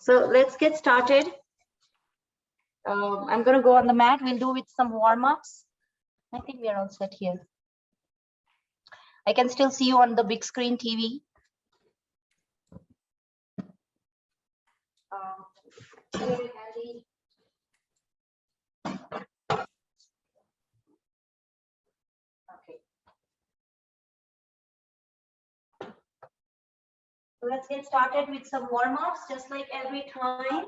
So let's get started. I'm going to go on the mat. We'll do with some warm-ups. I think we are all set here. I can still see you on the big screen TV. Okay. So let's get started with some warm-ups, just like every time.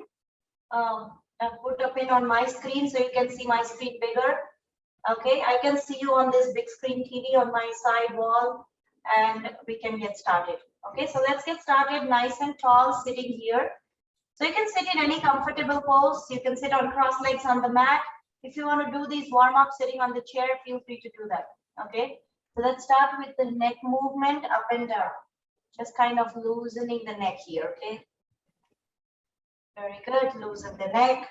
I've put a pin on my screen so you can see my screen bigger. Okay, I can see you on this big screen TV on my side wall, and we can get started. Okay, so let's get started nice and tall, sitting here. So you can sit in any comfortable pose. You can sit on cross legs on the mat. If you want to do these warm-ups sitting on the chair, feel free to do that. Okay, so let's start with the neck movement up and down. Just kind of loosening the neck here, okay? Very good, loosen the neck.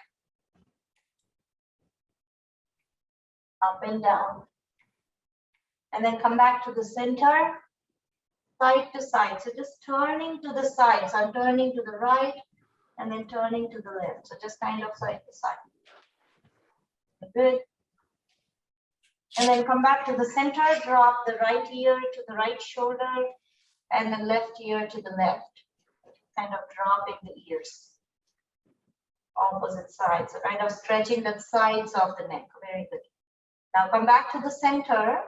Up and down. And then come back to the center, side to side. So just turning to the side. So I'm turning to the right and then turning to the left. So just kind of side to side. Good. And then come back to the center, drop the right ear to the right shoulder and the left ear to the left. Kind of dropping the ears. Opposite sides. So kind of stretching the sides of the neck. Very good. Now come back to the center,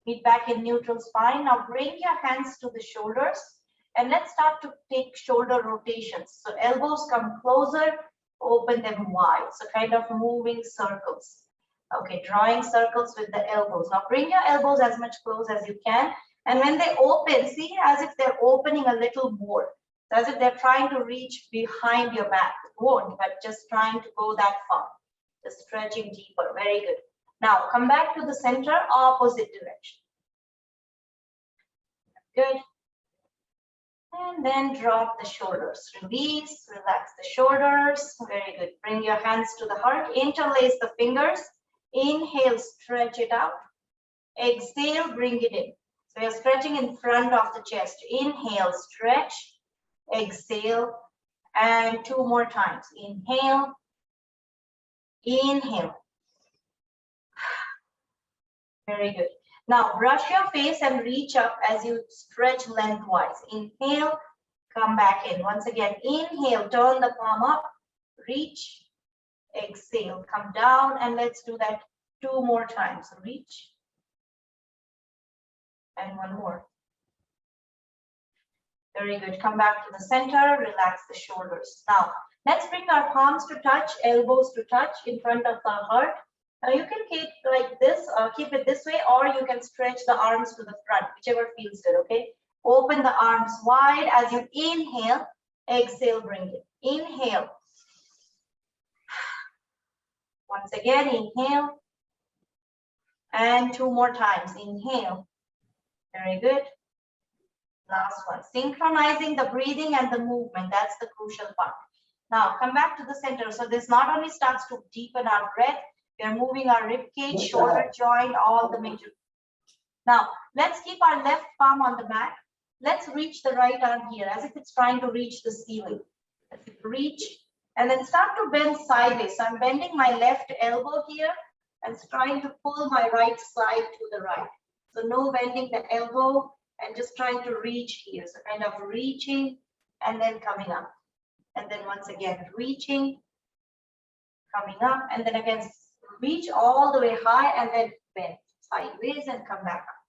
feet back in neutral spine. Now bring your hands to the shoulders and let's start to take shoulder rotations. So elbows come closer, open them wide. So kind of moving circles. Okay, drawing circles with the elbows. Now bring your elbows as much close as you can. And when they open, see as if they're opening a little more. So as if they're trying to reach behind your back. It won't, but just trying to go that far. Just stretching deeper. Very good. Now come back to the center, opposite direction. Good. And then drop the shoulders. Release, relax the shoulders. Very good. Bring your hands to the heart. Interlace the fingers. Inhale, stretch it out. Exhale, bring it in. So you're stretching in front of the chest. Inhale, stretch. Exhale. And 2 more times. Inhale. Inhale. Very good. Now brush your face and reach up as you stretch lengthwise. Inhale, come back in. Once again, inhale, turn the palm up, reach, exhale, come down, and let's do that 2 more times. Reach, and 1 more. Very good. Come back to the center, relax the shoulders. Now, let's bring our palms to touch, elbows to touch in front of our heart. Now you can keep like this, keep it this way, or you can stretch the arms to the front, whichever feels good, okay? Open the arms wide as you inhale, exhale, bring it. Inhale. Once again, inhale. And 2 more times, inhale. Very good. Last one, synchronizing the breathing and the movement, that's the crucial part. Now come back to the center. So this not only starts to deepen our breath, we are moving our rib cage, shoulder joint, all the major. Now, let's keep our left palm on the mat. Let's reach the right arm here as if it's trying to reach the ceiling. Let's reach and then start to bend sideways. So I'm bending my left elbow here and trying to pull my right side to the right. So no bending the elbow and just trying to reach here. So kind of reaching and then coming up. And then once again, reaching, coming up, and then again, reach all the way high and then bend sideways and come back up.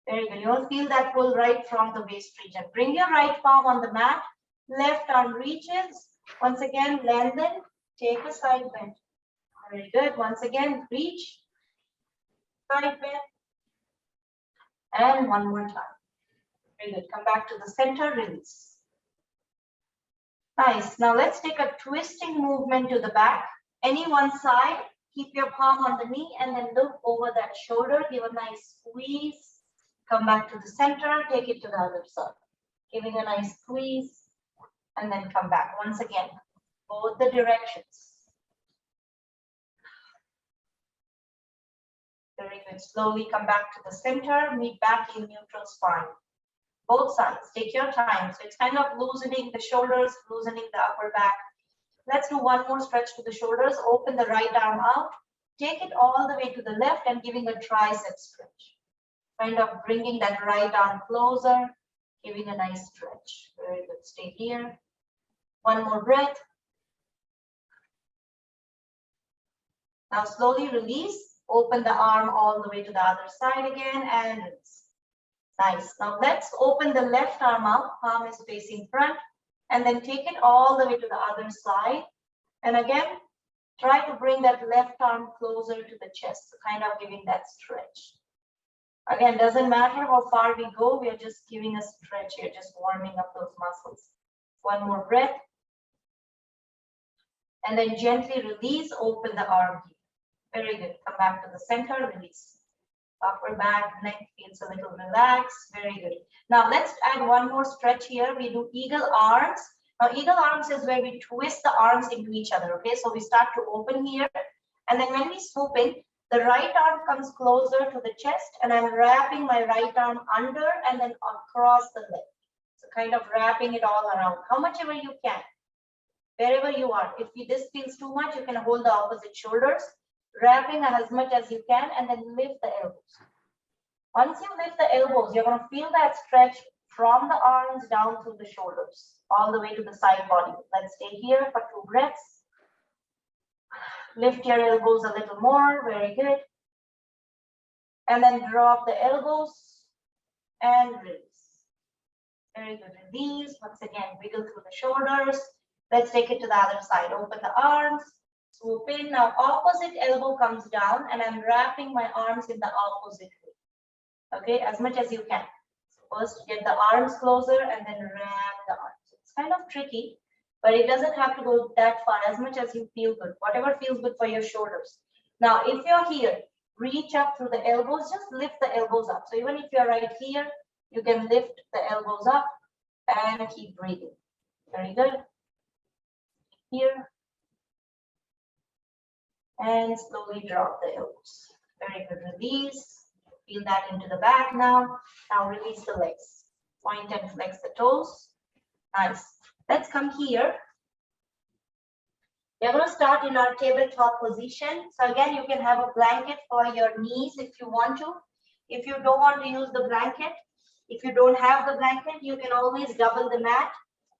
Very good. You'll feel that pull right from the waist region. Bring your right palm on the mat. Left arm reaches. Once again, lengthen. Take a side bend. Very good. Once again, reach. Side bend. And 1 more time. Very good. Come back to the center. Release. Nice. Now let's take a twisting movement to the back. Any one side. Keep your palm on the knee and then look over that shoulder. Give a nice squeeze. Come back to the center. Take it to the other side. Giving a nice squeeze and then come back. Once again, both the directions. Very good. Slowly come back to the center. Meet back in neutral spine. Both sides. Take your time. So it's kind of loosening the shoulders, loosening the upper back. Let's do one more stretch to the shoulders. Open the right arm out. Take it all the way to the left and giving a tricep stretch. Kind of bringing that right arm closer, giving a nice stretch. Very good. Stay here. One more breath. Now slowly release. Open the arm all the way to the other side again and release. Nice. Now let's open the left arm up. Palm is facing front. And then take it all the way to the other side. And again, try to bring that left arm closer to the chest, so kind of giving that stretch. Again, doesn't matter how far we go, we are just giving a stretch here, just warming up those muscles. One more breath. And then gently release, open the arm here. Very good. Come back to the center, release. Upper back, neck feels a little relaxed. Very good. Now let's add one more stretch here. We do eagle arms. Now eagle arms is where we twist the arms into each other. Okay, so we start to open here. And then when we swoop in, the right arm comes closer to the chest. And I'm wrapping my right arm under and then across the leg. So kind of wrapping it all around. How much ever you can. Wherever you are. If this feels too much, you can hold the opposite shoulders. Wrapping as much as you can and then lift the elbows. Once you lift the elbows, you're going to feel that stretch from the arms down through the shoulders, all the way to the side body. Let's stay here for 2 breaths. Lift your elbows a little more. Very good. And then drop the elbows and release. Very good. Release. Once again, wiggle through the shoulders. Let's take it to the other side. Open the arms. Swoop in. Now opposite elbow comes down and I'm wrapping my arms in the opposite way. Okay, as much as you can. So first get the arms closer and then wrap the arms. It's kind of tricky, but it doesn't have to go that far, as much as you feel good. Whatever feels good for your shoulders. Now if you're here, reach up through the elbows, just lift the elbows up. So even if you're right here, you can lift the elbows up and keep breathing. Very good. Here. And slowly drop the elbows. Very good. Release. Feel that into the back now. Now release the legs. Point and flex the toes. Nice. Let's come here. We're going to start in our tabletop position. So again, you can have a blanket for your knees if you want to. If you don't want to use the blanket, if you don't have the blanket, you can always double the mat.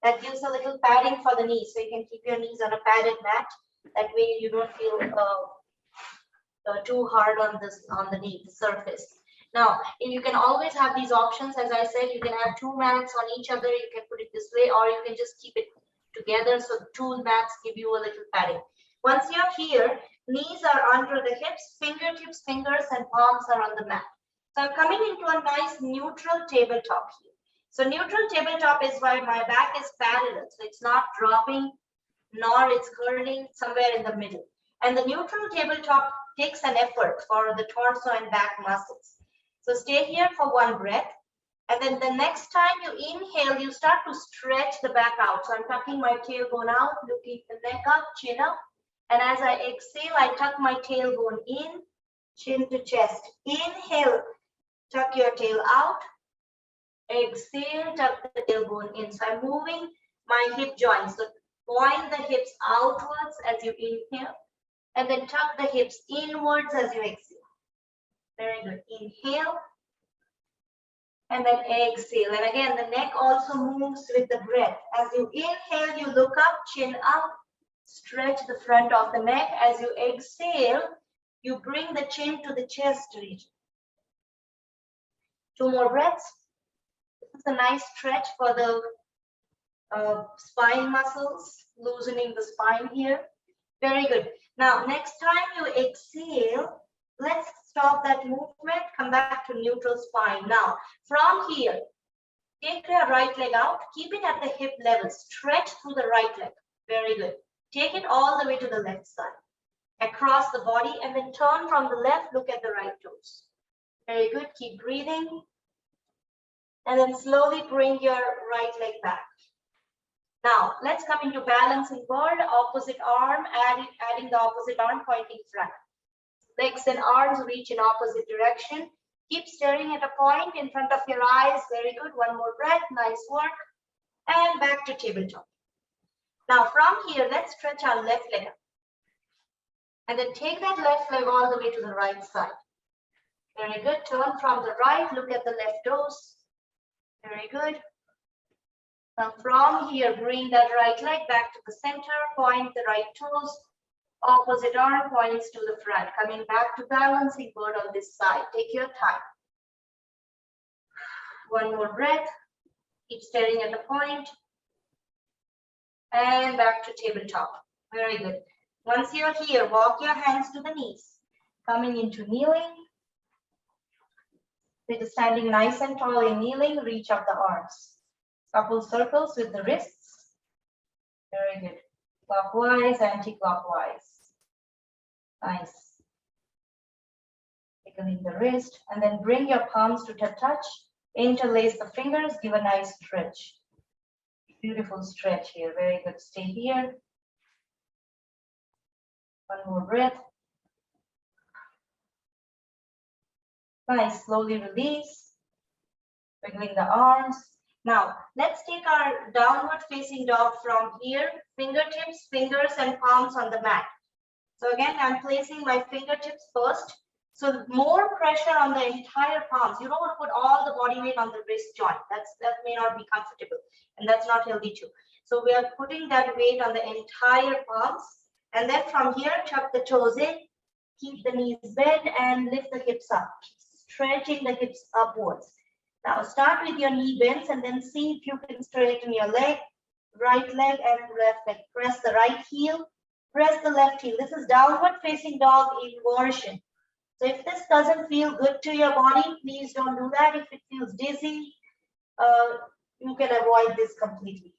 That gives a little padding for the knees. So you can keep your knees on a padded mat. That way you don't feel too hard on the knee, the surface. Now, you can always have these options. As I said, you can have 2 mats on each other. You can put it this way, or you can just keep it together. So 2 mats give you a little padding. Once you're here, knees are under the hips, fingertips, fingers, and palms are on the mat. So I'm coming into a nice neutral tabletop here. So neutral tabletop is why my back is parallel. So it's not dropping, nor it's curling, somewhere in the middle. And the neutral tabletop takes an effort for the torso and back muscles. So stay here for 1 breath. And then the next time you inhale, you start to stretch the back out. So I'm tucking my tailbone out, looking the neck up, chin up. And as I exhale, I tuck my tailbone in, chin to chest. Inhale, tuck your tail out. Exhale, tuck the tailbone in. So I'm moving my hip joints. So point the hips outwards as you inhale. And then tuck the hips inwards as you exhale. Very good. Inhale. And then exhale. And again, the neck also moves with the breath. As you inhale, you look up, chin up. Stretch the front of the neck. As you exhale, you bring the chin to the chest region. 2 more breaths. This is a nice stretch for the spine muscles, loosening the spine here. Very good. Now, next time you exhale, let's stop that movement, come back to neutral spine. Now, from here, take your right leg out, keep it at the hip level, stretch through the right leg. Very good. Take it all the way to the left side, across the body, and then turn from the left, look at the right toes. Very good. Keep breathing. And then slowly bring your right leg back. Now, let's come into balancing bird, opposite arm, adding the opposite arm pointing front. Legs and arms reach in opposite direction. Keep staring at a point in front of your eyes. Very good. 1 more breath. Nice work. And back to tabletop. Now from here, let's stretch our left leg up. And then take that left leg all the way to the right side. Very good. Turn from the right, look at the left toes. Very good. Now from here, bring that right leg back to the center, point the right toes. Opposite arm points to the front. Coming back to balancing bird on this side. Take your time. One more breath. Keep staring at the point. And back to tabletop. Very good. Once you're here, walk your hands to the knees. Coming into kneeling. Standing nice and tall in kneeling, reach up the arms. Couple circles with the wrists. Very good. Clockwise, anti-clockwise. Nice. Wiggling the wrist, and then bring your palms to touch. Interlace the fingers, give a nice stretch. Beautiful stretch here. Very good. Stay here. One more breath. Nice. Slowly release. Wiggling the arms. Now, let's take our downward facing dog from here. Fingertips, fingers, and palms on the mat. So again, I'm placing my fingertips first. So more pressure on the entire palms. You don't want to put all the body weight on the wrist joint. That may not be comfortable, and that's not healthy too. So we are putting that weight on the entire palms. And then from here, tuck the toes in, keep the knees bent, and lift the hips up. Stretching the hips upwards. Now start with your knee bends and then see if you can straighten your leg, right leg and left leg. Press the right heel, press the left heel. This is downward facing dog inversion. So if this doesn't feel good to your body, please don't do that. If it feels dizzy, you can avoid this completely.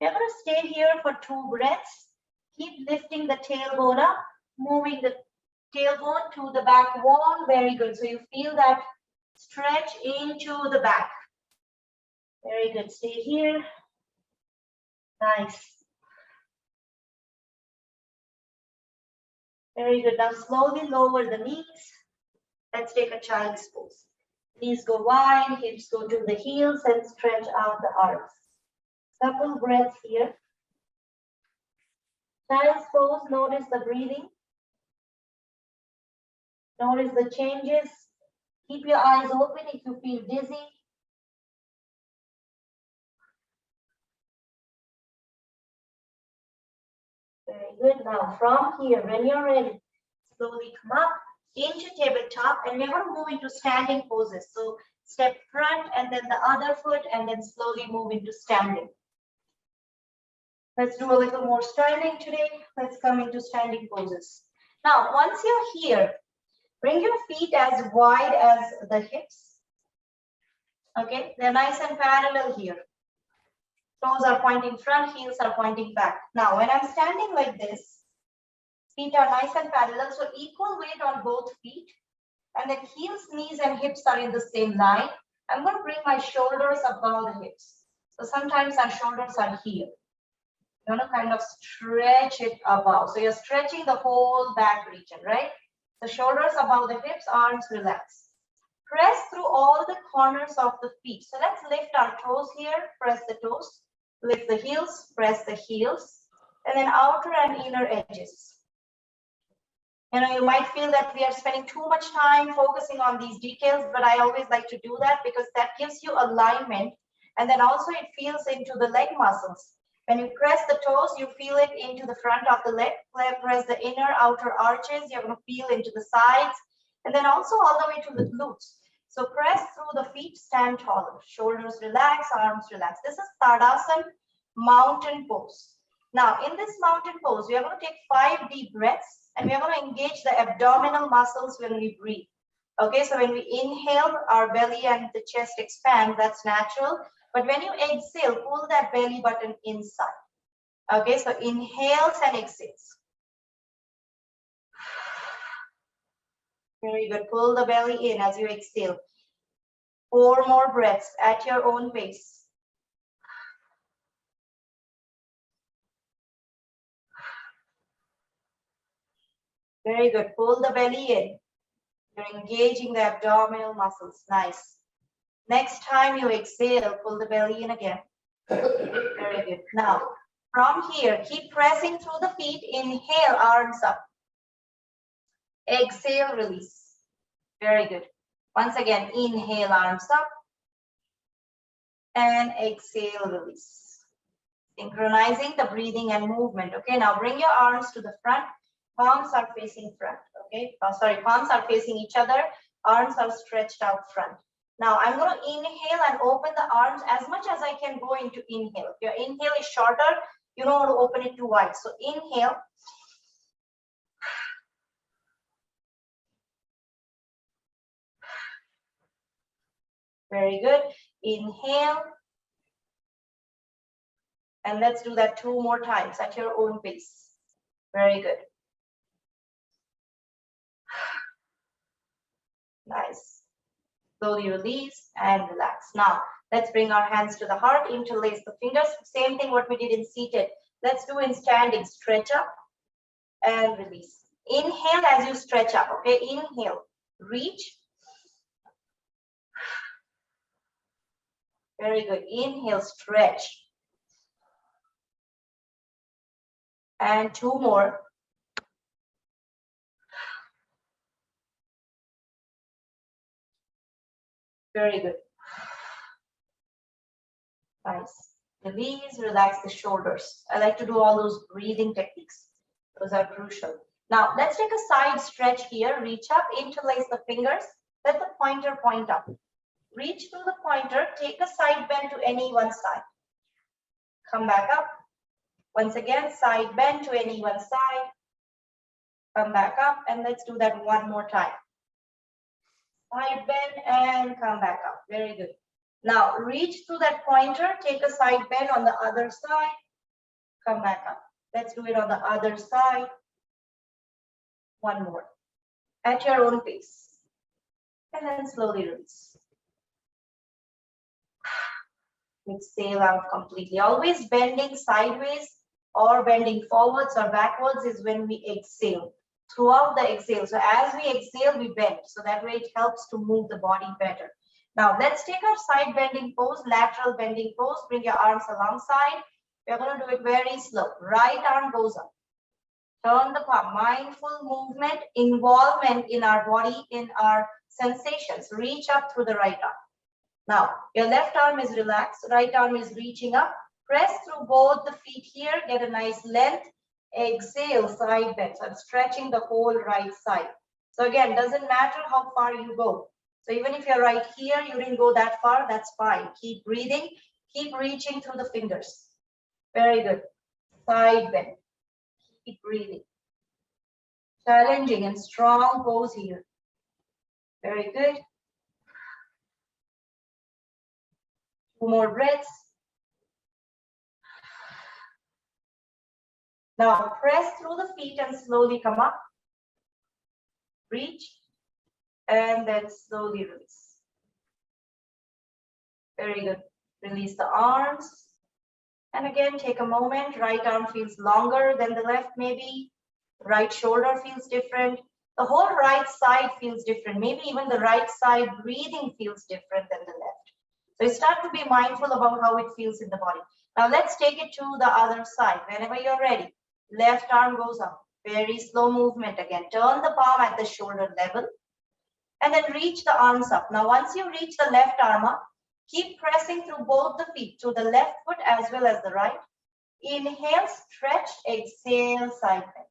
You're going to stay here for 2 breaths. Keep lifting the tailbone up, moving the tailbone to the back wall. Very good. So you feel that stretch into the back. Very good. Stay here. Nice. Very good. Now slowly lower the knees. Let's take a child's pose. Knees go wide, hips go to the heels, and stretch out the arms. Couple breaths here. Child's pose, notice the breathing. Notice the changes. Keep your eyes open if you feel dizzy. Very good. Now from here, when you're ready, slowly come up into tabletop, and we're going to move into standing poses. So step front and then the other foot, and then slowly move into standing. Let's do a little more standing today. Let's come into standing poses. Now, once you're here, bring your feet as wide as the hips. Okay, they're nice and parallel here. Toes are pointing front, heels are pointing back. Now, when I'm standing like this, feet are nice and parallel, so equal weight on both feet. And then heels, knees, and hips are in the same line. I'm going to bring my shoulders above the hips. So sometimes our shoulders are here. You want to kind of stretch it above. So you're stretching the whole back region, right? The shoulders above the hips, arms relax. Press through all the corners of the feet. So let's lift our toes here, press the toes, lift the heels, press the heels, and then outer and inner edges. You know, you might feel that we are spending too much time focusing on these details, but I always like to do that because that gives you alignment, and then also it feels into the leg muscles. When you press the toes, you feel it into the front of the leg. Press the inner outer arches, you're going to feel into the sides, and then also all the way to the glutes. So press through the feet, stand taller. Shoulders relax, arms relax. This is Tadasana, mountain pose. Now, in this mountain pose, we are going to take 5 deep breaths, and we are going to engage the abdominal muscles when we breathe. Okay, so when we inhale, our belly and the chest expand. That's natural. But when you exhale, pull that belly button inside. Okay, so inhales and exhales. Very good. Pull the belly in as you exhale. 4 more breaths at your own pace. Very good. Pull the belly in. You're engaging the abdominal muscles. Nice. Next time you exhale, pull the belly in again. Very good. Now, From here, keep pressing through the feet. Inhale, arms up. Exhale, release. Very good. Once again, inhale, arms up. And exhale, release. Synchronizing the breathing and movement. Okay, now bring your arms to the front. Palms are facing front. Okay, palms are facing each other. Arms are stretched out front. Now I'm going to inhale and open the arms as much as I can go into inhale. If your inhale is shorter, you don't want to open it too wide. So inhale. Very good. Inhale. And let's do that 2 more times at your own pace. Very good. Nice. Slowly release and relax. Now, let's bring our hands to the heart, interlace the fingers. Same thing what we did in seated. Let's do in standing. Stretch up and release. Inhale as you stretch up. Okay, inhale. Reach. Very good. Inhale, stretch. And 2 more. Very good. Nice. Release, relax the shoulders. I like to do all those breathing techniques. Those are crucial. Now, let's take a side stretch here. Reach up, interlace the fingers. Let the pointer point up. Reach through the pointer. Take a side bend to any one side. Come back up. Once again, side bend to any one side. Come back up, and let's do that 1 more time. Side bend and come back up. Very good. Now, reach through that pointer. Take a side bend on the other side. Come back up. Let's do it on the other side. 1 more. At your own pace. And then slowly release. Exhale out completely. Always bending sideways or bending forwards or backwards is when we exhale. Throughout the exhale. So as we exhale, we bend. So that way it helps to move the body better. Now let's take our side bending pose, lateral bending pose. Bring your arms alongside. We're going to do it very slow. Right arm goes up. Turn the palm. Mindful movement, involvement in our body, in our sensations. Reach up through the right arm. Now, your left arm is relaxed, right arm is reaching up. Press through both the feet here, get a nice length. Exhale, side bend. So I'm stretching the whole right side. So again, doesn't matter how far you go. So even if you're right here, you didn't go that far, that's fine. Keep breathing, keep reaching through the fingers. Very good. Side bend. Keep breathing. Challenging and strong pose here. Very good. 2 more breaths. Now press through the feet and slowly come up. Reach and then slowly release. Very good. Release the arms. And again, take a moment. Right arm feels longer than the left maybe. Right shoulder feels different. The whole right side feels different. Maybe even the right side breathing feels different than the left. So you start to be mindful about how it feels in the body. Now let's take it to the other side. Whenever you're ready, left arm goes up. Very slow movement again. Turn the palm at the shoulder level and then reach the arms up. Now once you reach the left arm up, keep pressing through both the feet, to the left foot as well as the right. Inhale, stretch, exhale, side bend.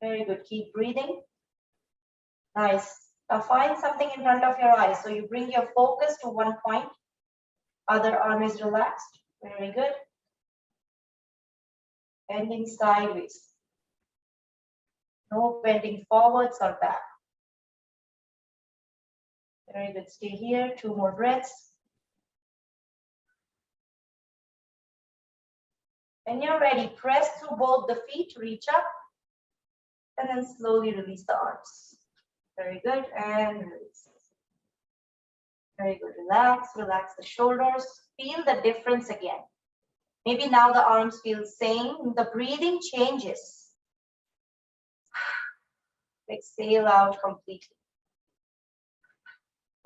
Very good. Keep breathing. Nice. Now find something in front of your eyes. So you bring your focus to one point. Other arm is relaxed. Very good. Bending sideways. No bending forwards or back. Very good. Stay here. 2 more breaths. When you're ready, press through both the feet, reach up, and then slowly release the arms. Very good. And release. Very good. Relax. Relax the shoulders. Feel the difference again. Maybe now the arms feel same. The breathing changes. Exhale out completely.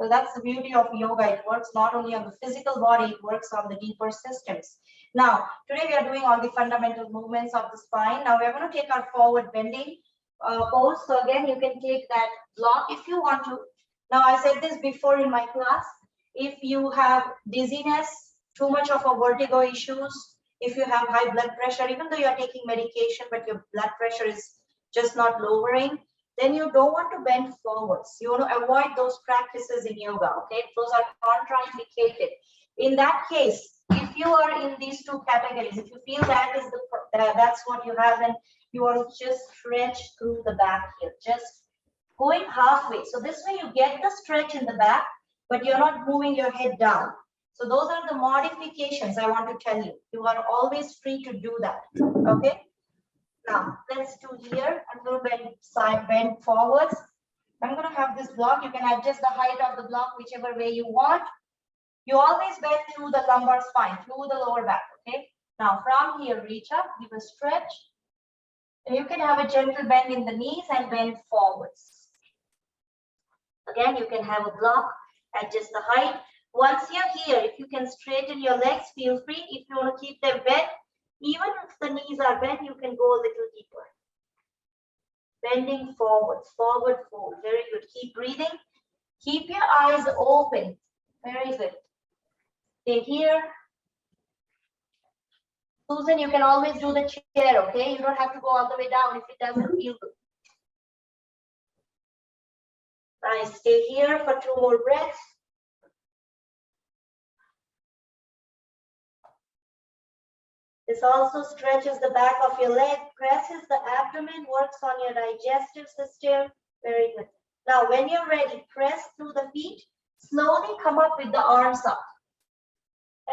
So that's the beauty of yoga. It works not only on the physical body, it works on the deeper systems. Now, today we are doing all the fundamental movements of the spine. Now we are going to take our forward bending pose. So again, you can take that block if you want to. Now I said this before in my class. If you have dizziness, too much of a vertigo issues, if you have high blood pressure, even though you are taking medication, but your blood pressure is just not lowering, then you don't want to bend forwards. You want to avoid those practices in yoga, okay? Those are contraindicated. In that case, if you are in these two categories, if you feel that is that's what you have, then you want to just stretch through the back here, just going halfway. So this way you get the stretch in the back, but you're not moving your head down. So those are the modifications I want to tell you. You are always free to do that, okay? Now, let's do here. I'm going to bend forwards. I'm going to have this block. You can adjust the height of the block whichever way you want. You always bend through the lumbar spine, through the lower back, okay? Now, from here, reach up, give a stretch. And you can have a gentle bend in the knees and bend forwards. Again, you can have a block, adjust the height. Once you're here, if you can straighten your legs, feel free. If you want to keep them bent, even if the knees are bent, you can go a little deeper. Bending forwards, forward fold. Very good. Keep breathing. Keep your eyes open. Very good. Stay here. Susan, you can always do the chair, okay? You don't have to go all the way down if it doesn't feel good. Nice. Stay here for 2 more breaths. This also stretches the back of your leg, presses the abdomen, works on your digestive system. Very good. Now, when you're ready, press through the feet. Slowly come up with the arms up.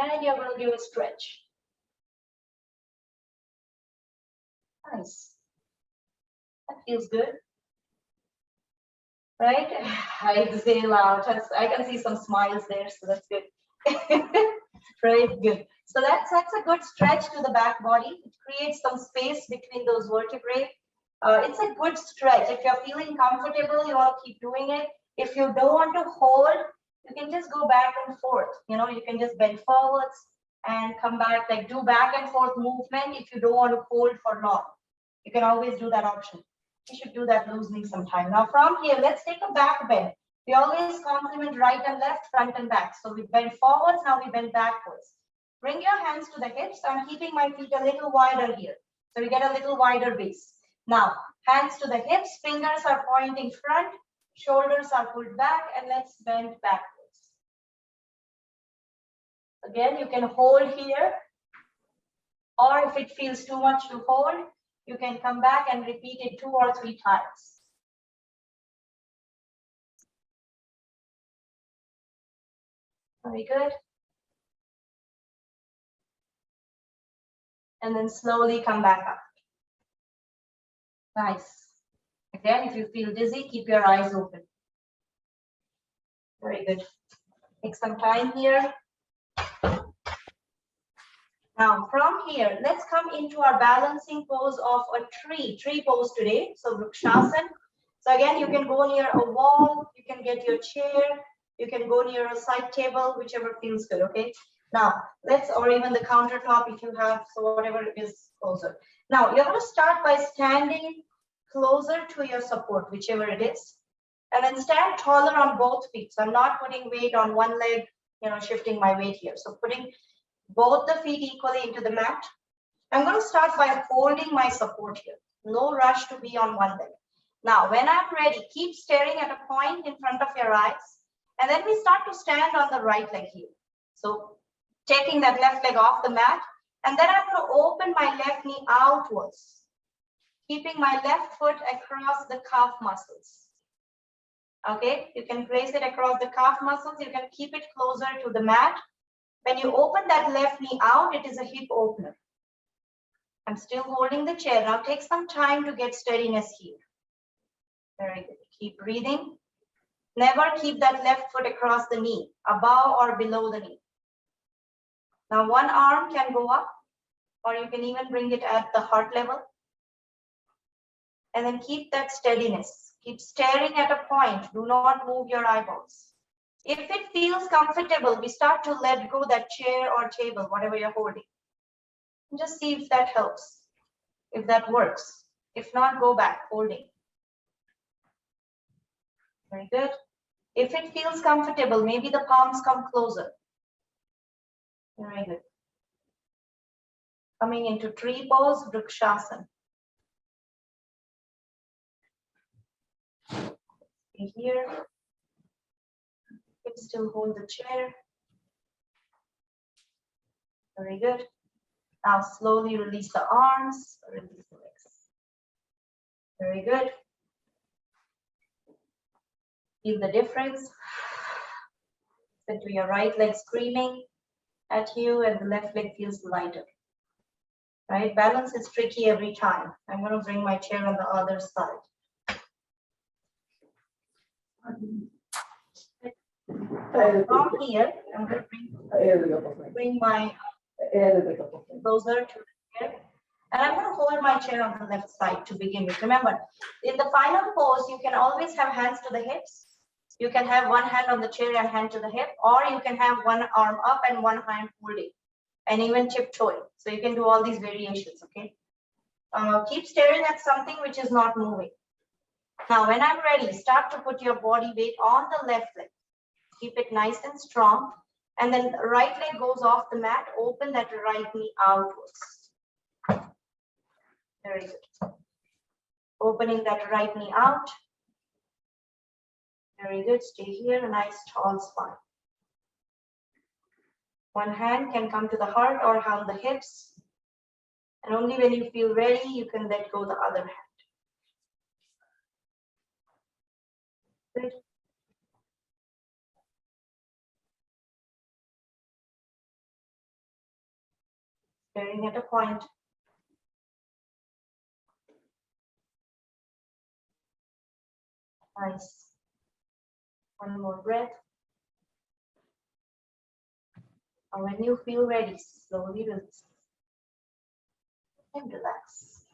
And you're going to give a stretch. Nice. That feels good. Right? I exhale out. I can see some smiles there, so that's good. Right, good. So that's a good stretch to the back body. It creates some space between those vertebrae. It's a good stretch. If you're feeling comfortable, you want to keep doing it. If you don't want to hold, you can just go back and forth. You know, you can just bend forwards and come back, like do back and forth movement. If you don't want to hold for long, you can always do that option. You should do that loosening sometime. Now from here, let's take a back bend. We always complement right and left, front and back. So we bend forwards, now we bend backwards. Bring your hands to the hips. I'm keeping my feet a little wider here. So we get a little wider base. Now, hands to the hips, fingers are pointing front, shoulders are pulled back, and let's bend backwards. Again, you can hold here, or if it feels too much to hold, you can come back and repeat it 2 or 3 times. Very good. And then slowly come back up. Nice. Again, if you feel dizzy, keep your eyes open. Very good. Take some time here. Now, from here, let's come into our balancing pose of a tree pose today. So, Vrikshasana. So again, you can go near a wall, you can get your chair, you can go near a side table, whichever feels good, okay? Now, or even the countertop if you have, so whatever is closer. Now, you're going to start by standing closer to your support, whichever it is, and then stand taller on both feet. So I'm not putting weight on one leg, shifting my weight here. So putting both the feet equally into the mat. I'm going to start by holding my support here. No rush to be on one leg. Now, when I'm ready, keep staring at a point in front of your eyes, and then we start to stand on the right leg here. So taking that left leg off the mat, and then I'm going to open my left knee outwards, keeping my left foot across the calf muscles. Okay, you can place it across the calf muscles. You can keep it closer to the mat. When you open that left knee out, it is a hip opener. I'm still holding the chair. Now take some time to get steadiness here. Very good. Keep breathing. Never keep that left foot across the knee, above or below the knee. Now one arm can go up, or you can even bring it at the heart level. And then keep that steadiness. Keep staring at a point. Do not move your eyeballs. If it feels comfortable, we start to let go that chair or table, whatever you're holding. And just see if that helps, if that works. If not, go back, holding. Very good. If it feels comfortable, maybe the palms come closer. Very good. Coming into tree pose, Vrikshasana. Stay here. You can still hold the chair. Very good. Now slowly release the arms, release the legs. Very good. Feel the difference. Then to your right leg screaming at you and the left leg feels lighter. Right? Balance is tricky every time. I'm going to bring my chair on the other side. From here, I'm going to bring my closer to the chair. And I'm going to hold my chair on the left side to begin with. Remember, in the final pose, you can always have hands to the hips. You can have one hand on the chair and hand to the hip, or you can have one arm up and one hand holding, and even tiptoeing. So you can do all these variations, okay? Keep staring at something which is not moving. Now, when I'm ready, start to put your body weight on the left leg. Keep it nice and strong. And then the right leg goes off the mat. Open that right knee outwards. Very good. Opening that right knee out. Very good. Stay here. A nice tall spine. One hand can come to the heart or on the hips. And only when you feel ready, you can let go the other hand. Good. Staring at a point. Nice. One more breath. And when you feel ready, slowly release. And relax.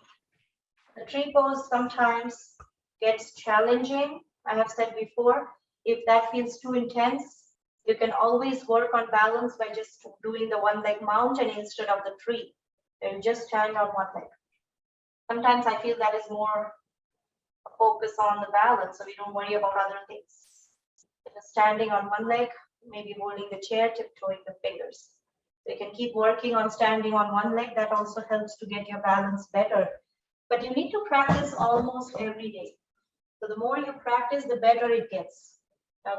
The tree pose sometimes gets challenging. I have said before, if that feels too intense, you can always work on balance by just doing the one leg mountain instead of the tree. And just stand on one leg. Sometimes I feel that is more focus on the balance, so we don't worry about other things. Just standing on one leg, maybe holding the chair, tiptoeing the fingers. So you can keep working on standing on one leg. That also helps to get your balance better. But you need to practice almost every day. So the more you practice, the better it gets.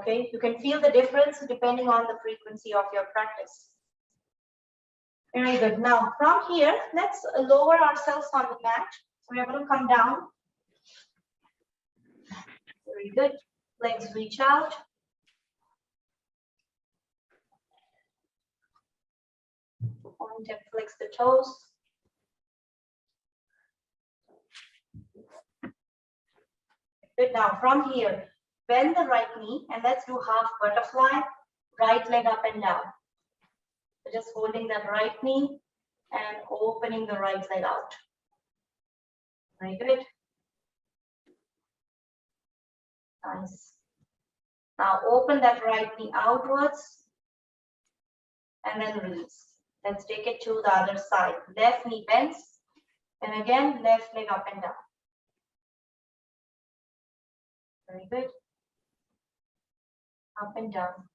Okay, you can feel the difference depending on the frequency of your practice. Very good. Now from here, let's lower ourselves on the mat. So we're going to come down. Very good. Legs reach out. Point and flex the toes. Good. Now from here, bend the right knee and let's do half butterfly. Right leg up and down. So just holding that right knee and opening the right leg out. Very good. Nice. Now open that right knee outwards and then release. Let's take it to the other side. Left knee bends and again left leg up and down. Very good. Up and down.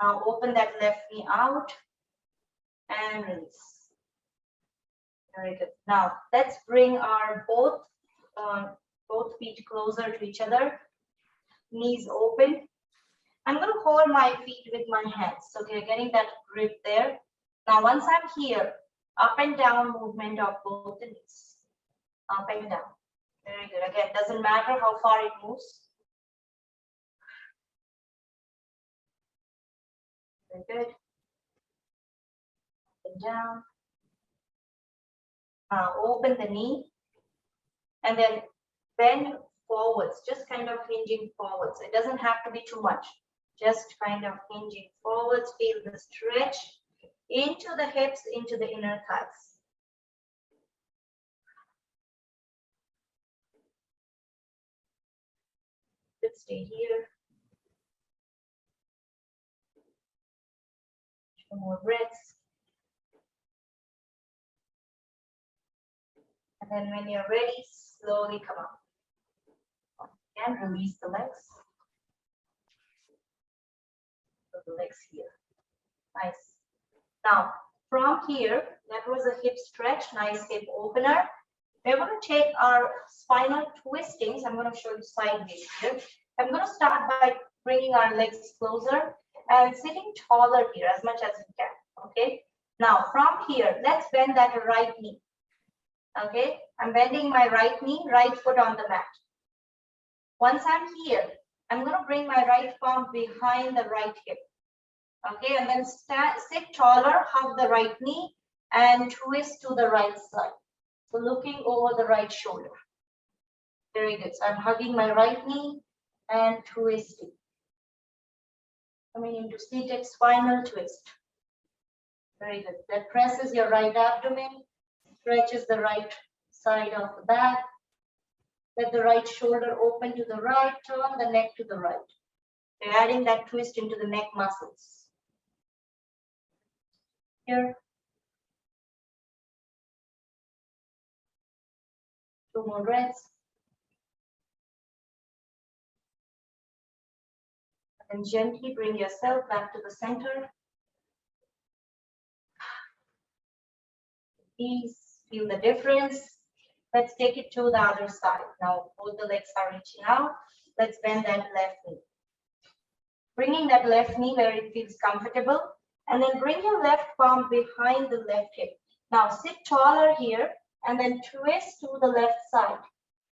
Now open that left knee out and release. Very good. Now let's bring our both feet closer to each other. Knees open. I'm going to hold my feet with my hands. So you're getting that grip there. Now once I'm here, up and down movement of both the knees. Up and down. Very good. Again, doesn't matter how far it moves. Very good. Up and down. Now open the knee and then bend forwards, just kind of hinging forwards. It doesn't have to be too much. Just kind of hinging forwards. Feel the stretch into the hips, into the inner thighs. Let's stay here. Two more breaths. And then when you're ready, slowly come up. And release the legs. So the legs here. Nice. Now, from here, that was a hip stretch, nice hip opener. We're going to take our spinal twistings. I'm going to show you sideways here. I'm going to start by bringing our legs closer and sitting taller here as much as you can. Okay. Now, from here, let's bend that right knee. Okay. I'm bending my right knee, right foot on the mat. Once I'm here, I'm going to bring my right palm behind the right hip. Okay, and then sit taller, hug the right knee and twist to the right side. So looking over the right shoulder. Very good. So I'm hugging my right knee and twisting. Coming into seated spinal twist. Very good. That presses your right abdomen, stretches the right side of the back. Let the right shoulder open to the right, turn the neck to the right. You're adding that twist into the neck muscles. Here. Two more breaths. And gently bring yourself back to the center. Please feel the difference. Let's take it to the other side. Now both the legs are reaching out. Let's bend that left knee. Bringing that left knee where it feels comfortable. And then bring your left palm behind the left hip. Now sit taller here and then twist to the left side.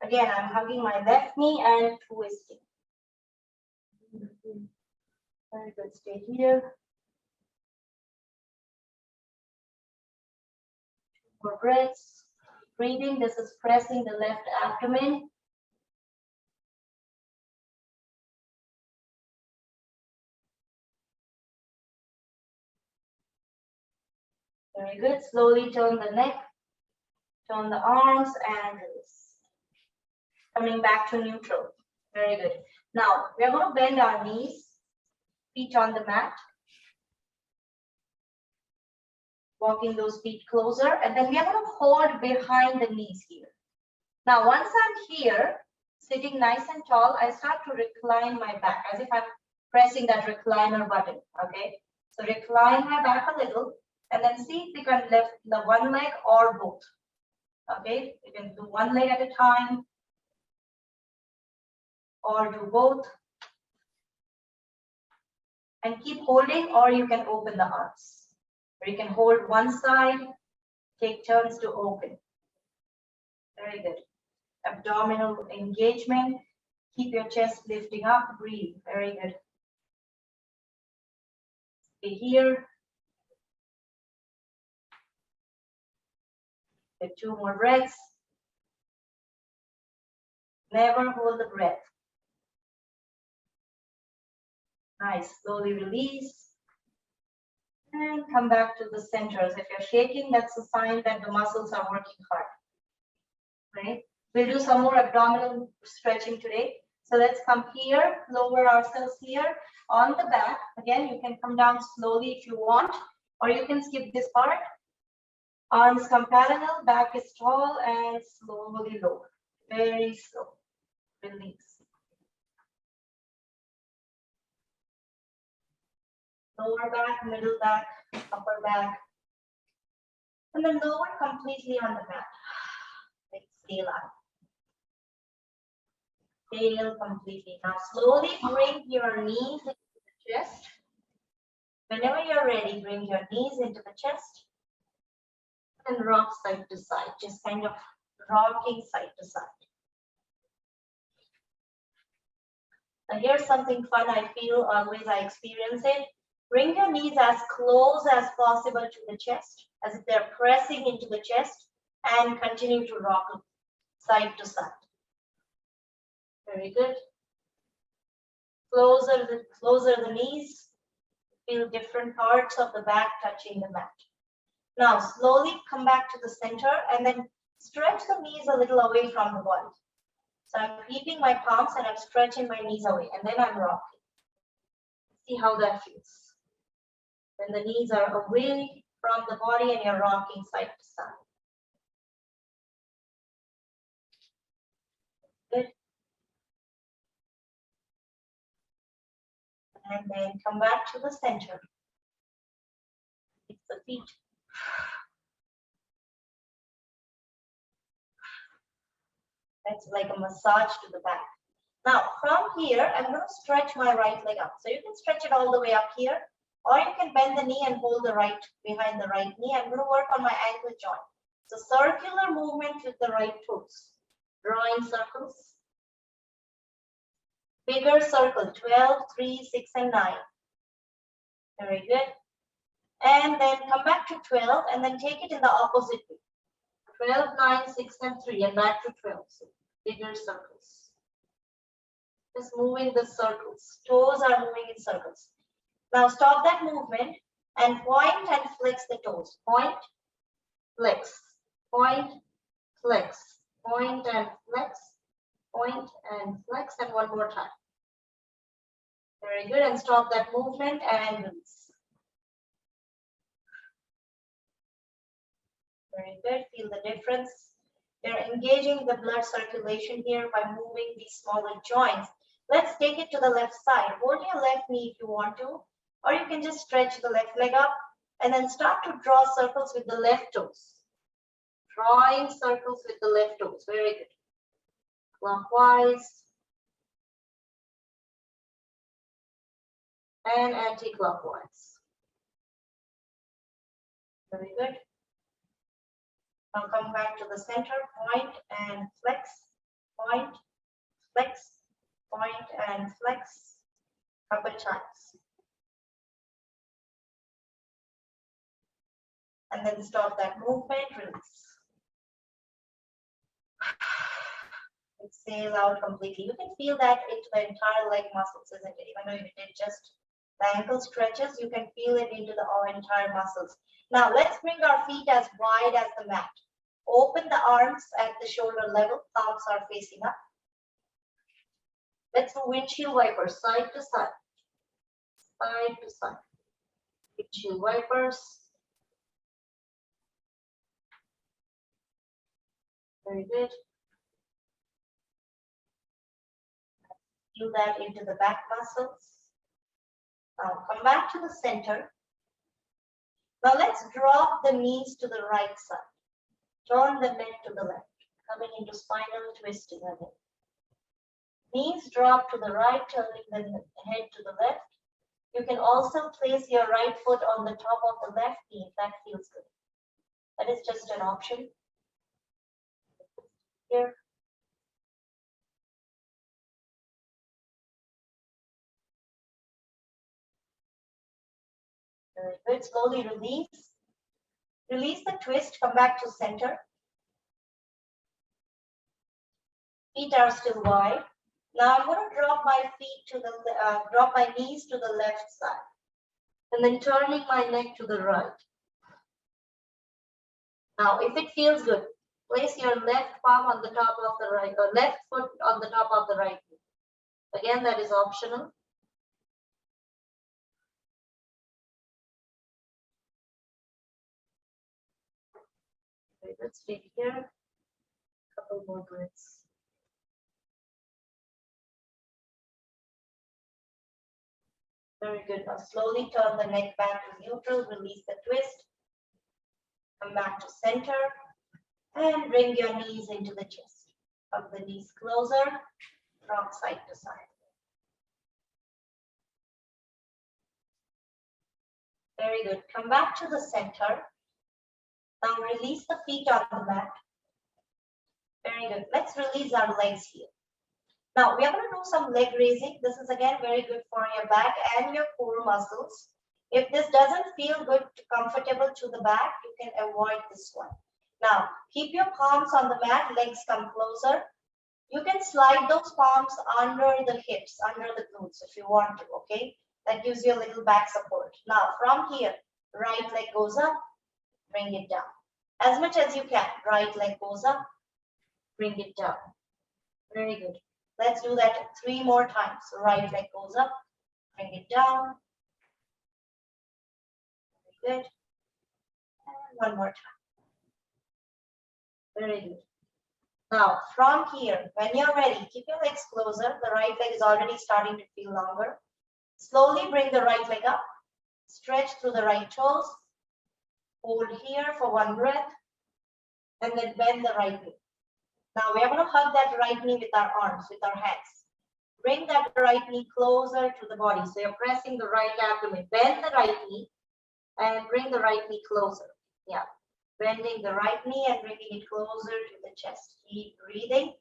Again, I'm hugging my left knee and twisting. Very good. Stay here. Two more breaths. Breathing. This is pressing the left abdomen. Very good. Slowly turn the neck, turn the arms and release. Coming back to neutral. Very good. Now, we are going to bend our knees, feet on the mat. Walking those feet closer. And then we are going to hold behind the knees here. Now, once I'm here, sitting nice and tall, I start to recline my back as if I'm pressing that recliner button. Okay. So recline my back a little. And then see if you can lift the one leg or both. Okay, you can do one leg at a time or do both. And keep holding, or you can open the arms. Or you can hold one side, take turns to open. Very good. Abdominal engagement. Keep your chest lifting up, breathe. Very good. Stay here. Take two more breaths. Never hold the breath. Nice. Slowly release. And come back to the centers. If you're shaking, that's a sign that the muscles are working hard. Right? We'll do some more abdominal stretching today. So let's come here, lower ourselves here on the back. Again, you can come down slowly if you want, or you can skip this part. Arms come parallel, back is tall, and slowly lower. Very slow. Release. Lower back, middle back, upper back. And then lower completely on the mat. Exhale out. Exhale completely. Now slowly bring your knees into the chest. Whenever you're ready, bring your knees into the chest. And rock side to side, just kind of rocking side to side. Now here's something fun I feel, always I experience it. Bring your knees as close as possible to the chest, as if they're pressing into the chest, and continue to rock side to side. Very good. Closer the knees, feel different parts of the back touching the mat. Now slowly come back to the center and then stretch the knees a little away from the body. So I'm keeping my palms and I'm stretching my knees away and then I'm rocking. See how that feels. When the knees are away from the body and you're rocking side to side. Good. And then come back to the center. It's the feet. That's like a massage to the back. Now, from here, I'm going to stretch my right leg up. So you can stretch it all the way up here, or you can bend the knee and hold the right behind the right knee. I'm going to work on my ankle joint. So circular movement with the right toes. Drawing circles. Bigger circle, 12, 3, 6, and 9. Very good. And then come back to 12 and then take it in the opposite way. 12, 9, 6, and 3, and back to 12. So bigger circles. Just moving the circles. Toes are moving in circles. Now stop that movement and point and flex the toes. Point, flex, point, flex, point and flex, point and flex, and one more time. Very good. And stop that movement and release. Very good. Feel the difference. You're engaging the blood circulation here by moving these smaller joints. Let's take it to the left side. Hold your left knee if you want to, or you can just stretch the left leg up and then start to draw circles with the left toes. Drawing circles with the left toes. Very good. Clockwise and anti-clockwise. Very good. Now come back to the center, point and flex, point, flex, point and flex, couple times. And then stop that movement, release. Exhale out completely. You can feel that into the entire leg muscles, isn't it? Even though you did just the ankle stretches, you can feel it into the entire muscles. Now let's bring our feet as wide as the mat. Open the arms at the shoulder level, palms are facing up. Let's do windshield wipers, side to side, side to side. Windshield wipers. Very good. Feel that into the back muscles. Now come back to the center. Now let's drop the knees to the right side. Turn the neck to the left, coming into spinal twisting again. Knees drop to the right, turning the head to the left. You can also place your right foot on the top of the left knee if that feels good. That is just an option. Here. Very good. Slowly release. Release the twist. Come back to center. Feet are still wide. Now I'm going to drop my feet to the drop my knees to the left side, and then turning my neck to the right. Now, if it feels good, place your left palm on the top of the right, or left foot on the top of the right knee. Again, that is optional. Okay, let's stay here. Couple more breaths. Very good. Now slowly turn the neck back to neutral. Release the twist. Come back to center and bring your knees into the chest. Hug the knees closer, rock side to side. Very good. Come back to the center. Now release the feet on the mat. Very good. Let's release our legs here. Now we are going to do some leg raising. This is again very good for your back and your core muscles. If this doesn't feel good, comfortable to the back, you can avoid this one. Now keep your palms on the mat, legs come closer. You can slide those palms under the hips, under the glutes if you want to, okay? That gives you a little back support. Now from here, right leg goes up, bring it down. As much as you can, right leg goes up, bring it down. Very good. Let's do that 3 more times. Right leg goes up, bring it down. good. And one more time. Very good. Now, from here, when you're ready, keep your legs closer. The right leg is already starting to feel longer. Slowly bring the right leg up. Stretch through the right toes. Hold here for one breath. And then bend the right knee. Now, we're going to hug that right knee with our arms, with our hands. Bring that right knee closer to the body. So you're pressing the right abdomen. Bend the right knee and bring the right knee closer. Yeah. Bending the right knee and bringing it closer to the chest. Keep breathing.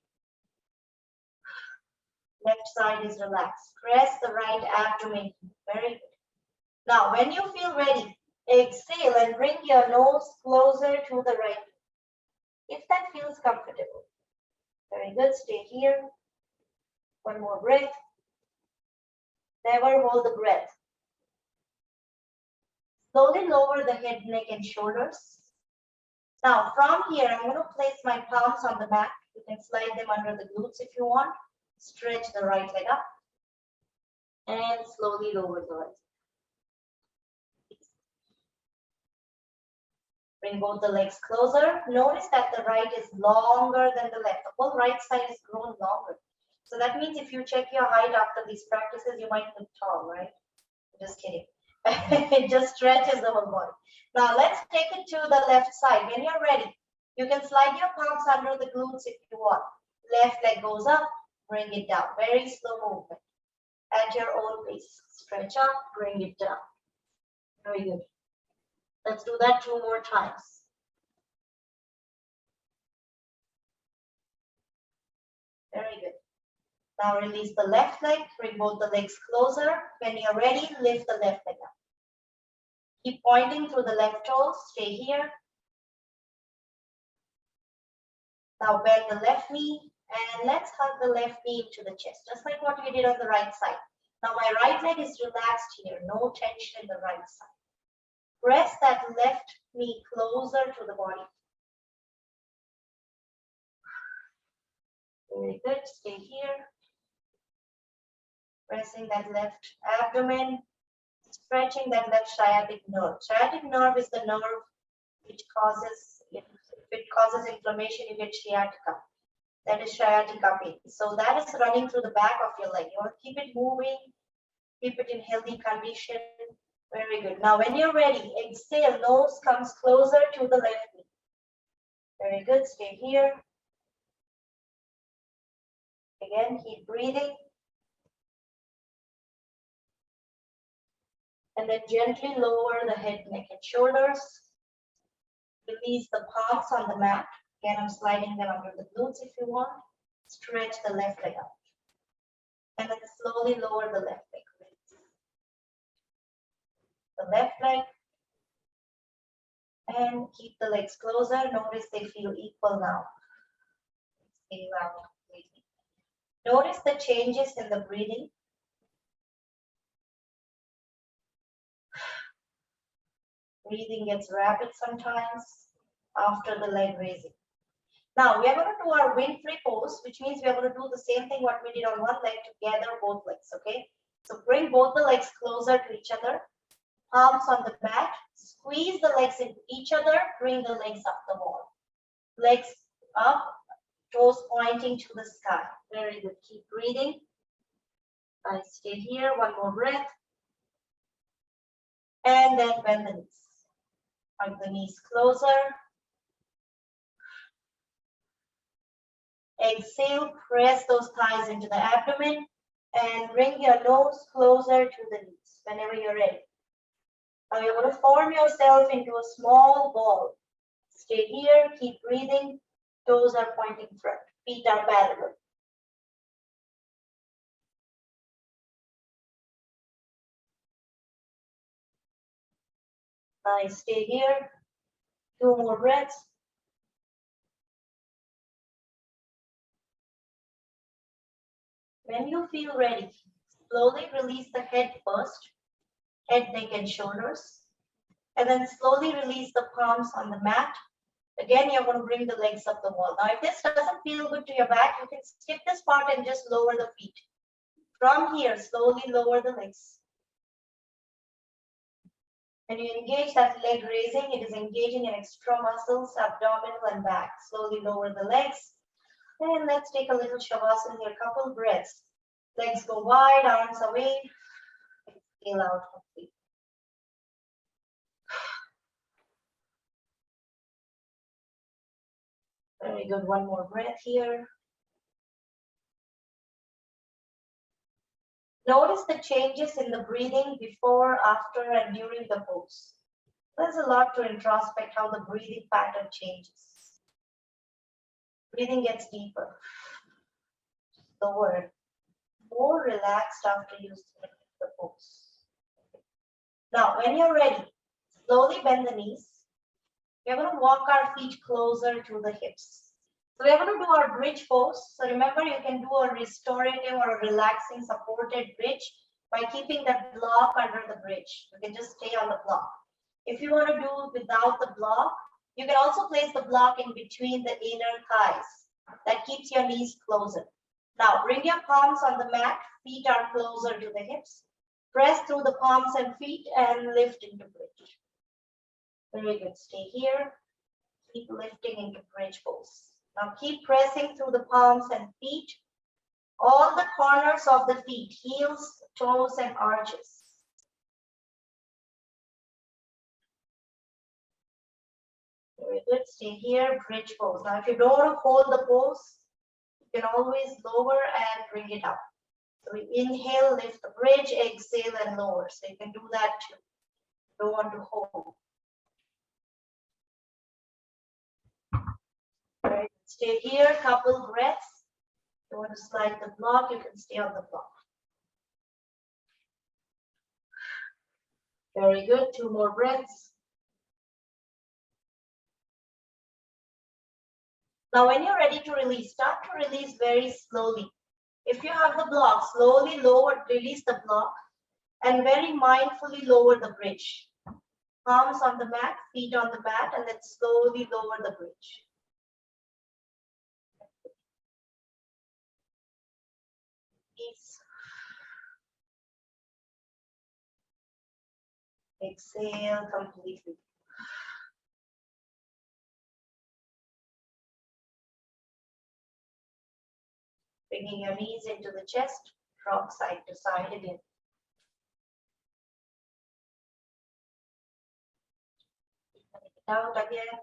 Left side is relaxed. Press the right abdomen. Very good. Now, when you feel ready, exhale and bring your nose closer to the right knee. If that feels comfortable. Very good. Stay here. One more breath. Never hold the breath. Slowly lower the head, neck, and shoulders. Now, from here, I'm going to place my palms on the mat. You can slide them under the glutes if you want. Stretch the right leg up. And slowly lower the right. Bring both the legs closer. Notice that the right is longer than the left. The whole right side is grown longer. So that means if you check your height after these practices, you might look tall, right? Just kidding. It just stretches the whole body. Now let's take it to the left side. When you're ready, you can slide your palms under the glutes if you want. Left leg goes up, bring it down. Very slow movement. At your own pace. Stretch up, bring it down. Very good. Let's do that 2 more times. Very good. Now release the left leg, bring both the legs closer. When you're ready, lift the left leg up. Keep pointing through the left toes, stay here. Now bend the left knee and let's hug the left knee into the chest, just like what we did on the right side. Now my right leg is relaxed here, no tension in the right side. Press that left knee closer to the body. Very good, stay here. Pressing that left abdomen, stretching that left sciatic nerve. Sciatic nerve is the nerve which causes, if it causes inflammation, you get sciatica. That is sciatica pain. So that is running through the back of your leg. You want to keep it moving, keep it in healthy condition. Very good. Now when you're ready, exhale, nose comes closer to the left knee. Very good, stay here. Again, keep breathing. And then gently lower the head, neck, and shoulders. Release the palms on the mat. Again, I'm sliding them under the glutes if you want. Stretch the left leg up. And then slowly lower the left leg. The left leg. And keep the legs closer. Notice they feel equal now. Exhale out completely. Notice the changes in the breathing. Breathing gets rapid sometimes after the leg raising. Now we are going to do our wind-free pose, which means we are going to do the same thing what we did on one leg together, both legs, okay? So bring both the legs closer to each other, palms on the mat, squeeze the legs into each other, bring the legs up the wall. Legs up, toes pointing to the sky. Very good, keep breathing. I stay here, one more breath. And then bend the knees. Hug the knees closer. Exhale, press those thighs into the abdomen and bring your nose closer to the knees whenever you're ready. Now you're going to form yourself into a small ball. Stay here, keep breathing. Toes are pointing front, feet are parallel. Nice, stay here. 2 more breaths. When you feel ready, slowly release the head first, head, neck, and shoulders. And then slowly release the palms on the mat. Again, you're going to bring the legs up the wall. Now, if this doesn't feel good to your back, you can skip this part and just lower the feet. From here, slowly lower the legs. When you engage that leg raising, it is engaging in extra muscles, abdominal and back. Slowly lower the legs. And let's take a little shavasana here, couple breaths. Legs go wide, arms away. Exhale out completely. Very good. One more breath here. Notice the changes in the breathing before, after, and during the pose. There's a lot to introspect how the breathing pattern changes. Breathing gets deeper, slower, more relaxed after you start the pose. Now, when you're ready, slowly bend the knees. We're going to walk our feet closer to the hips. So we're going to do our bridge pose. So remember, you can do a restorative or a relaxing supported bridge by keeping that block under the bridge. You can just stay on the block. If you want to do it without the block, you can also place the block in between the inner thighs. That keeps your knees closer. Now, bring your palms on the mat. Feet are closer to the hips. Press through the palms and feet and lift into bridge. Very good. Stay here. Keep lifting into bridge pose. Now keep pressing through the palms and feet. All the corners of the feet, heels, toes, and arches. Very good. Stay here, bridge pose. Now if you don't want to hold the pose, you can always lower and bring it up. So we inhale, lift the bridge, exhale, and lower. So you can do that too. Don't want to hold. Right. Stay here, couple breaths. If you want to slide the block, you can stay on the block. Very good. Two more breaths. Now, when you're ready to release, start to release very slowly. If you have the block, slowly lower, release the block, and very mindfully lower the bridge. Palms on the mat, feet on the mat, and then slowly lower the bridge. Peace. Exhale completely. Bringing your knees into the chest, rock side to side again. Out again.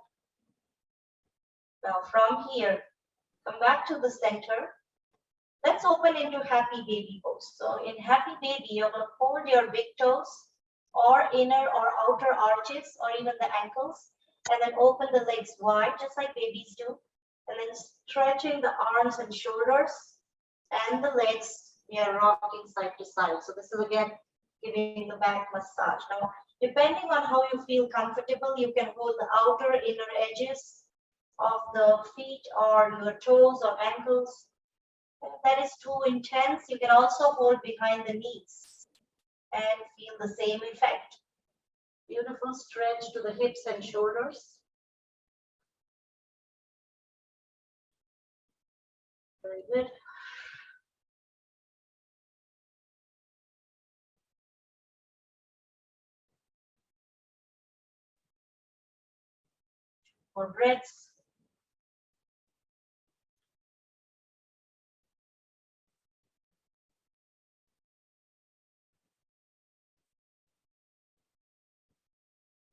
Now from here, come back to the center. Let's open into happy baby pose. So in happy baby, you're going to hold your big toes or inner or outer arches or even the ankles, and then open the legs wide, just like babies do. And then stretching the arms and shoulders and the legs, we are rocking side to side. So this is again giving the back massage. Now, depending on how you feel comfortable, you can hold the outer inner edges of the feet or your toes or ankles. If that is too intense, you can also hold behind the knees and feel the same effect. Beautiful stretch to the hips and shoulders. Very good. More breaths.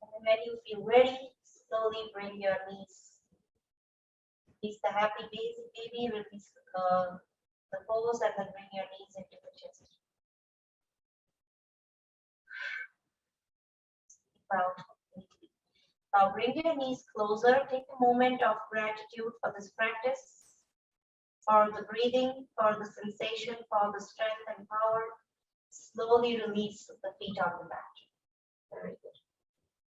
And when you feel ready, slowly bring your knees. Release the happy baby, release the pose, and then bring your knees into the chest. Out completely. Now bring your knees closer. Take a moment of gratitude for this practice, for the breathing, for the sensation, for the strength and power. Slowly release the feet on the mat. Very good.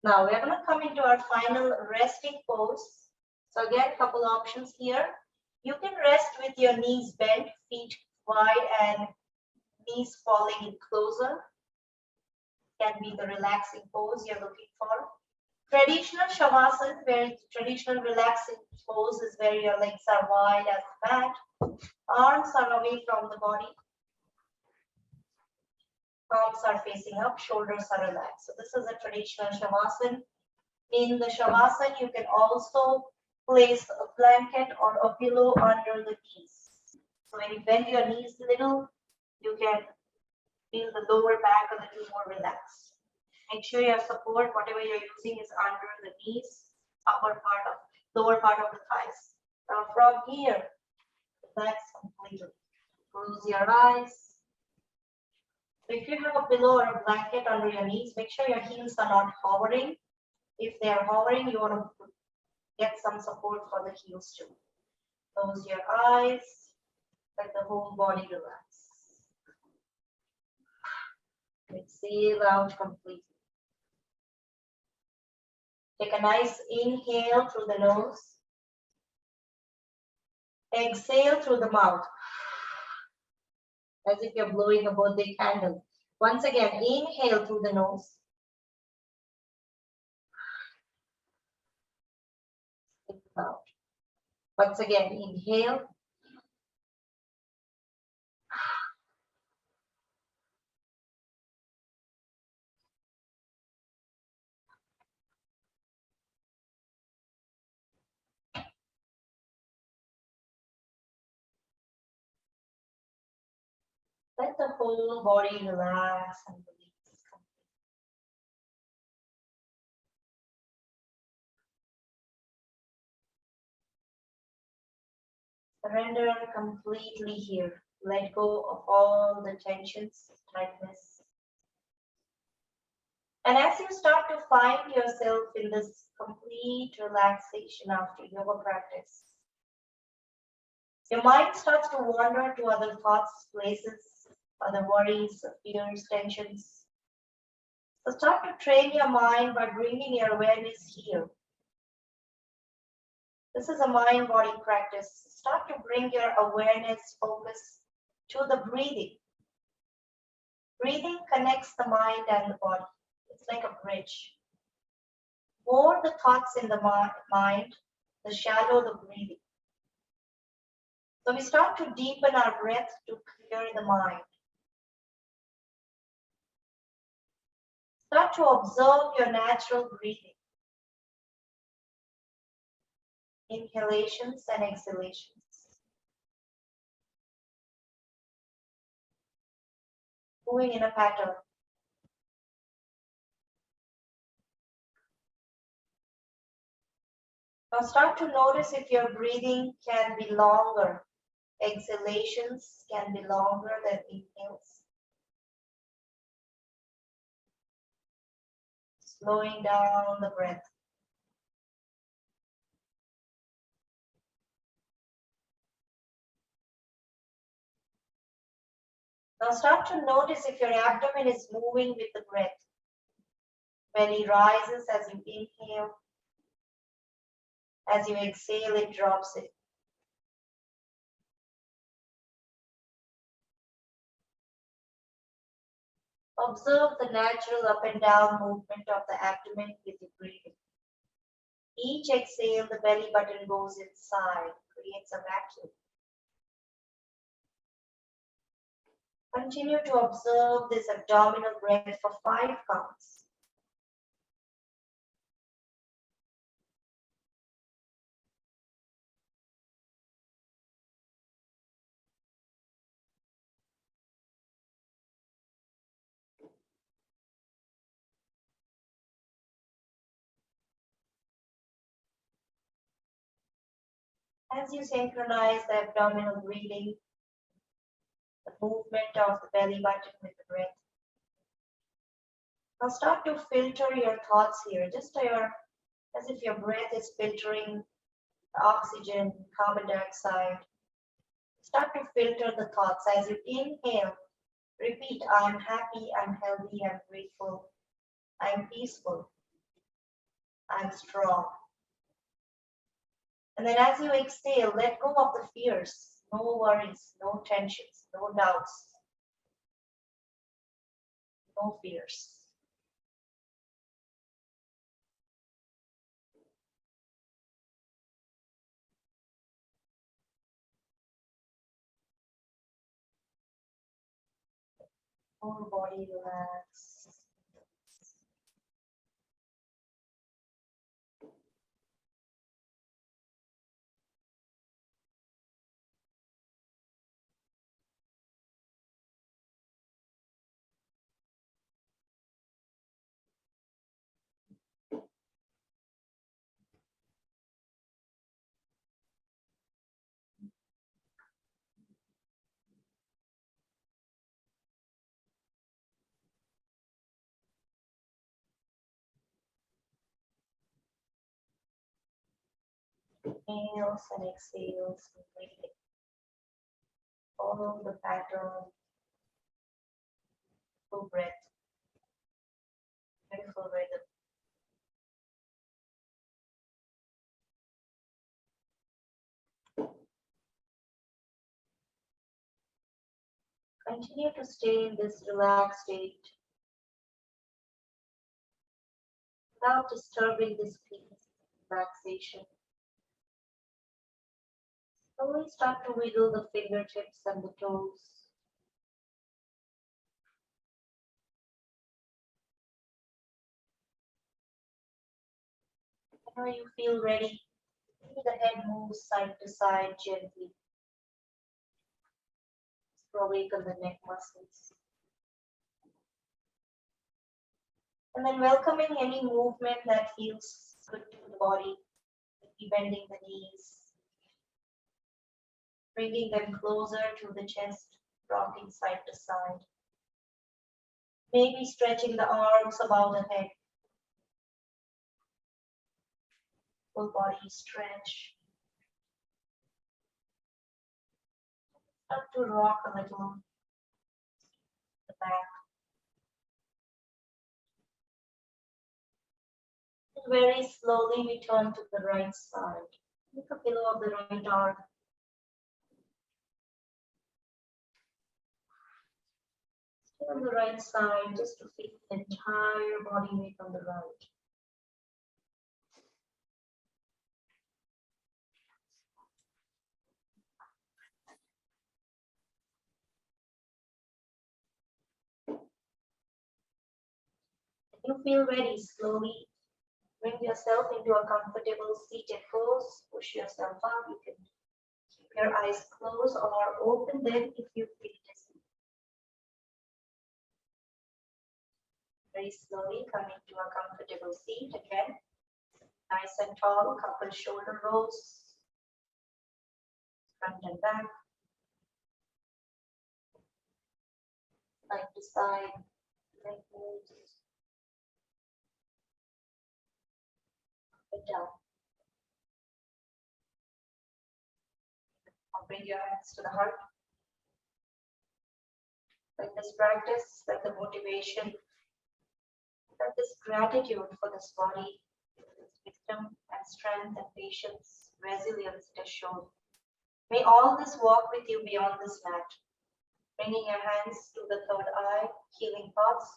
Now we're going to come into our final resting pose. So again, a couple options here. You can rest with your knees bent, feet wide, and knees falling in closer. Can be the relaxing pose you're looking for. Traditional shavasana, where traditional relaxing pose is where your legs are wide as the mat, arms are away from the body. Palms are facing up, shoulders are relaxed. So this is a traditional Shavasana. In the Shavasana, you can also place a blanket or a pillow under the knees. So when you bend your knees a little, you can feel the lower back a little more relaxed. Make sure your support, whatever you're using, is under the knees, lower part of the thighs. Now from here, relax completely. Close your eyes. If you have a pillow or a blanket under your knees, make sure your heels are not hovering. If they are hovering, you want to get some support for the heels too. Close your eyes, let the whole body relax. Exhale out completely. Take a nice inhale through the nose. Exhale through the mouth, as if you're blowing a birthday candle. Once again, inhale through the nose. Out. Once again, inhale. Let the whole body relax and release. Surrender completely here. Let go of all the tensions, tightness. And as you start to find yourself in this complete relaxation after yoga practice, your mind starts to wander to other thoughts, places, other worries, fears, tensions. So start to train your mind by bringing your awareness here. This is a mind-body practice. Start to bring your awareness, focus to the breathing. Breathing connects the mind and the body. It's like a bridge. More the thoughts in the mind, the shallower the breathing. So we start to deepen our breath to clear the mind. Start to observe your natural breathing. Inhalations and exhalations. Moving in a pattern. Now start to notice if your breathing can be longer. Exhalations can be longer than inhales. Slowing down the breath. Now start to notice if your abdomen is moving with the breath. Belly rises as you inhale. As you exhale, it drops it. Observe the natural up and down movement of the abdomen with your breathing. Each exhale, the belly button goes inside, creates a vacuum. Continue to observe this abdominal breath for 5 counts. As you synchronize the abdominal breathing, the movement of the belly button with the breath, now start to filter your thoughts here, as if your breath is filtering the oxygen, carbon dioxide. Start to filter the thoughts as you inhale. Repeat, I'm happy, I'm healthy, I'm grateful, I'm peaceful, I'm strong. And then as you exhale, let go of the fears, no worries, no tensions, no doubts, no fears. Whole body relax. Inhales and exhales, breathing. Follow the pattern. Full breath. Beautiful rhythm. Continue to stay in this relaxed state without disturbing this peace, relaxation. Slowly start to wiggle the fingertips and the toes. Whenever you feel ready, maybe the head moves side to side gently. Awaken the neck muscles. And then welcoming any movement that feels good to the body. Maybe bending the knees. Bringing them closer to the chest, rocking side to side. Maybe stretching the arms above the head. Full body stretch. Start to rock a little. The back. And very slowly we turn to the right side. Make a pillow of the right arm. Stay on the right side just to feel the entire body weight on the right. You feel ready, slowly bring yourself into a comfortable seated pose. Push yourself up. You can keep your eyes closed or open them if you feel dizzy. Very slowly come into a comfortable seat again. Nice and tall, couple shoulder rolls. Front and back. Side to side. Leg moves. Down. Now bring your hands to the heart. Let this practice, let the motivation, let this gratitude for this body, this wisdom and strength and patience, resilience it has shown. May all this walk with you beyond this mat. Bringing your hands to the third eye, healing thoughts,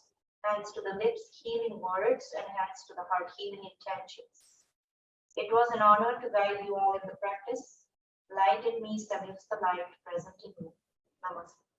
hands to the lips, healing words, and hands to the heart, healing intentions. It was an honor to guide you all in the practice. Light in me stimulates the light present in you. Namaste.